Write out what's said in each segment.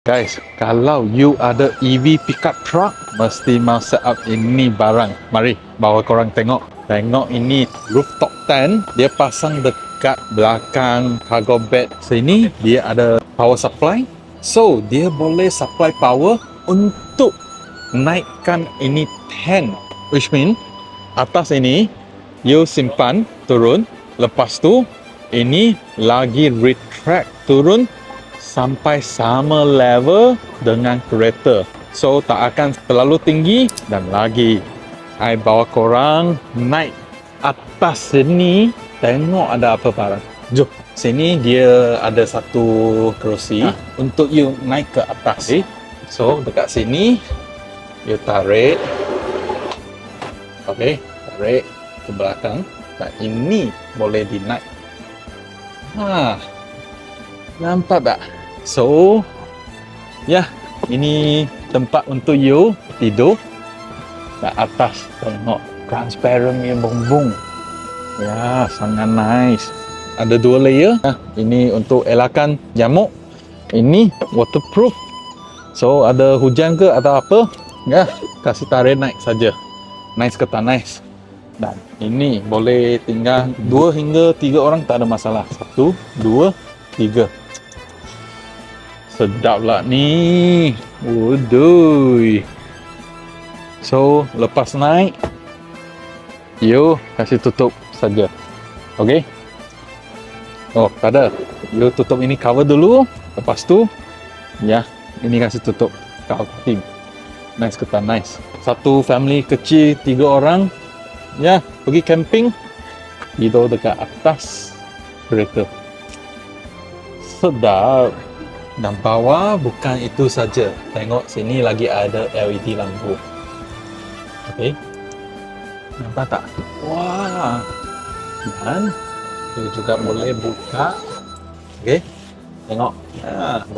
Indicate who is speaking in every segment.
Speaker 1: Guys, kalau you ada EV pickup truck, mesti mau set up ini barang. Mari, bawa korang tengok. Tengok ini rooftop tent, dia pasang dekat belakang cargo bed. Sini dia ada power supply. So, dia boleh supply power untuk naikkan ini tent. Which mean, atas ini, you simpan, turun. Lepas tu, ini lagi retract, turun sampai sama level dengan kereta. So tak akan terlalu tinggi. Dan lagi, I bawa korang naik atas sini, tengok ada apa barang. Jom, sini dia ada satu kerusi untuk you naik ke atas. So dekat sini you tarik. Okay, tarik ke belakang. Dan ini boleh dinaik. Nampak tak? So, ya, ini tempat untuk you tidur. Kat atas, tengok transparent punya bumbung. Ya, sangat nice. Ada 2 layer. Ini untuk elakkan nyamuk. Ini waterproof. So, ada hujan ke atau apa, ya, kasih tarik naik saja. Nice ke tak nice? Dan ini boleh tinggal 2 hingga 3 orang, tak ada masalah. 1, 2, 3. Sedap lah ni. Wuduy. So, lepas naik, you kasih tutup saja. Okay? Oh, tak ada. You tutup ini cover dulu. Lepas tu, ya, ini kasih tutup. Kau tim. Nice ke tak nice? Satu family kecil, 3 orang. Ya, pergi camping. Tidur dekat atas kereta. Sedap. Dan bawah bukan itu saja. Tengok sini lagi ada LED lampu. Okey. Nampak tak? Wah. Dan dia juga boleh buka. Okey. Tengok.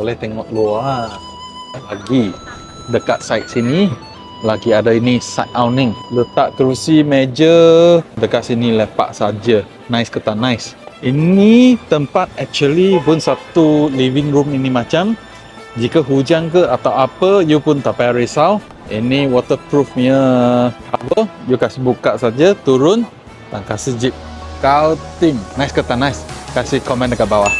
Speaker 1: Boleh tengok luar. Lagi dekat side sini lagi ada ini side awning. Letak kerusi, meja dekat sini lepak saja. Nice ke tak nice? Ini tempat actually pun satu living room ini macam. Jika hujan ke atau apa, you pun tak payah risau. Ini waterproofnya cover. You kasih buka saja, turun dan kasih zip. Kau tim. Nice ke tak nice? Kasih komen dekat bawah.